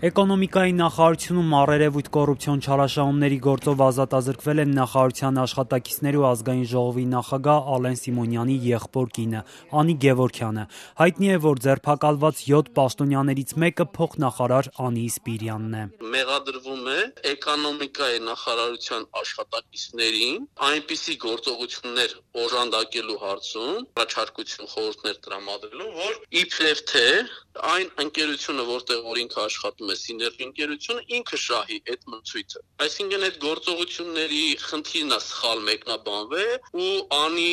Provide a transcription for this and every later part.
Էկոնոմիկայի նախարարությունում առերևույթ կոռուպցիոն չարաշահումների գործով ազատազրկվել են նախարարության աշխատակիցների ու ազգային ժողովի նախագահ Ալեն Սիմոնյանի եղբոր կինը Անի Գևորգյանը։ Հայտնի է, որ ձերբակալված 7 պաշտոնյաներից մեկը փոխնախարար Անի Սպիրյանն է։ Մեղադրվում է էկոնոմիկայի նախարարության աշխատակիցներին այնպիսի գործողություններ օժանդակելու հարցում առաջարկություն խորհուրդներ տրամադրելու, որ իբրև թե այն ընկերությունը, որտեղ որ ինքը աշխատում է Սիներգի ընկերությունը, ինքը շահի այդ մրցույթը։ Այսինքն այդ գործողությունների խնդիրն է սխալ մեկնաբանվել ու Անի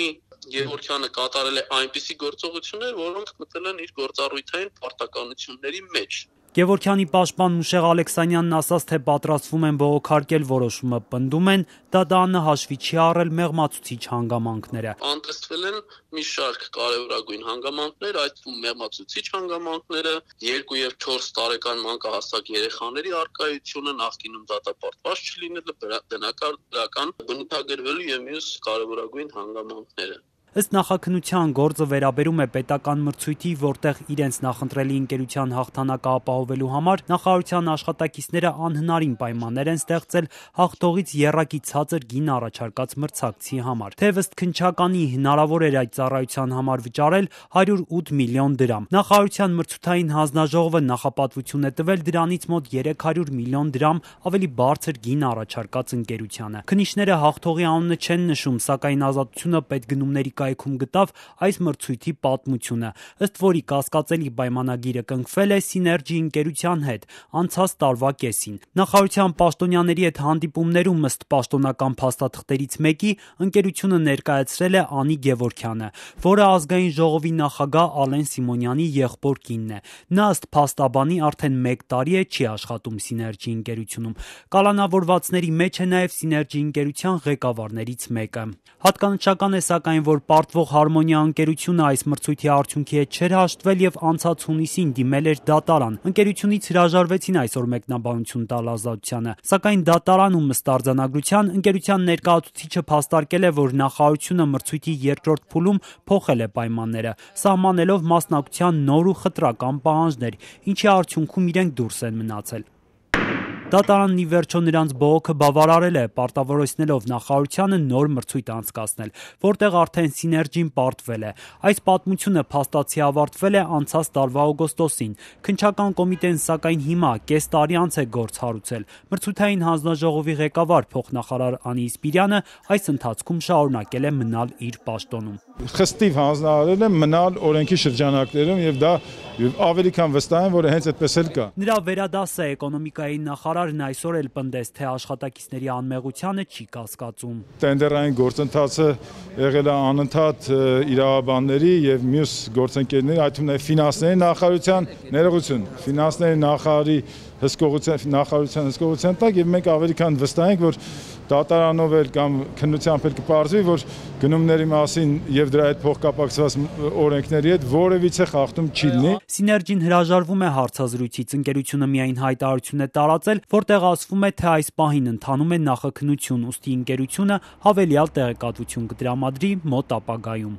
Գևորգյանը կատարել է այնպիսի գործողություններ, որոնք մտել են իր գործառույթային պարտականությունների մեջ։ Գևորգյանի պաշտպան Մուշեղ Ալեքսանյանն ասաց, թե պատրաստվում են բողոքարկել որոշումը, պնդում են, ԴՏԱ-ն հաշվի չի առել մեղմացուցիչ հանգամանքները։ Անտեսվել են մի շարք կարևորագույն հանգամանքներ, այդ թվում մեղմացուցիչ հանգամանքները, 2 եւ 4 տարեկան մանկահասակ երեխաների առկայությունը, նախկինում դատապարտված չլինելը, բնական բնութագրվելու եւ մյուս կարևորագույն հանգամանքները։ Ըստ նախաքննության գործը վերաբերում է պետական մրցույթի, որտեղ իրենց նախընտրելի ընկերության հաղթանակը ապահովելու համար նախարարության աշխատակիցները անհնարին պայմաններ են ստեղծել հաղթողից եռակի ցածր գին առաջարկած մրցակցի համար։ Թեև ըստ քննչականի հնարավոր էր այդ ծառայության համար վճարել 108 միլիոն դրամ։ Նախարարության մրցութային հանձնաժողովը նախապատվություն է տվել դրանից մոտ 300 միլիոն դրամ ավելի բարձր գին առաջարկած ընկերությանը։ Քննիչները հաղթողի անունը չեն նշում, սակայն Ազատությունը պետգնումների կայքում գտավ այս մրցույթի պատմությունը, ըստ որի կասկածելի պայմանագիրը կնքվել է Սիներգի ընկերության հետ անցած տարվա կեսին։ Նախարարության պաշտոնյաների հետ հանդիպումներում ըստ պաշտոնական փաստաթղթերից մեկի ընկերությունը ներկայացրել է Անի Գևորգյանը, որը ազգային ժողովի նախագահ Ալեն Սիմոնյանի եղբոր կինն է։ Նա ըստ փաստաբանի արդեն 1 տարի է չի աշխատում Սիներգի ընկերությունում։ Կալանավորվածների մեջ է նաև Սիներգի ընկերության ղեկավարներից մեկը։ Հատկանշական է սակայն, որ պարտվող Հարմոնիա ընկերությունը այս մրցույթի արդյունքի հետ չէր հաշտվել եւ անցած հունիսին դիմել էր դատարան։ Ընկերությունից հրաժարվեցին այսօր մեկնաբանություն տալ Ազատությանը, սակայն դատարանում ըստ արձանագրության ընկերության ներկայացուցիչը փաստարկել է, որ նախարարությունը մրցույթի երկրորդ փուլում փոխել է պայմանները, սահմանելով մասնակցության նոր ու խտրական պահանջներ, ինչի արդյունքում իրենք դուրս են մնացել։ Դատարանն ի վերջո նրանց բողոքը բավարարել է, պարտավորեցնելով նախարարությանը նոր մրցույթ անցկացնել, որտեղ արդեն Սիներգին պարտվել է։ Այս պատմությունը փաստացի ավարտվել է անցած տարվա օգոստոսին։ Քննչական կոմիտեն սակայն հիմա կես տարի անց է գործ հարուցել։ Մրցութային հանձնաժողովի ղեկավար փոխնախարար Անի Սպիրյանը այս ընթացքում շարունակել է մնալ իր պաշտոնում։ Խստիվ հանձնարարել է մնալ օրենքի շրջանակներում եւ դա ավելի քան վստահ եմ, որ հենց այդպես էլ կա։ Նրա վերադասը էկոնոմիկայի նախարարն այսօր էլ պնդեց, թե աշխատակիցների անմեղությանը չի կասկածում։ Տենդերային գործընթացը եղել է անընդհատ իրավաբանների եւ մյուս գործընկերների, այդ թվում նաեւ ֆինանսների նախարարության ներողություն, ֆինանսների նախարարի նախարարության հսկողության տակ եւ մենք ավելի քան վստահ ենք, որ դատարանով էլ կամ քննությամբ էլ կպարզվի, որ գնումների մասին եւ դրա հետ փոխկապակցված օրենքների հետ որևիցե խախտում չի լինի։ Սիներգին հրաժարվում է հարցազրույցից, ընկերությունը միայն հայտարարություն է տարածել, որտեղ ասվում է, թե այս պահին ընթանում է նախաքննություն, ուստի ընկերությունը հավելյալ տեղեկատվություն կտրամադրի մոտ ապագայում։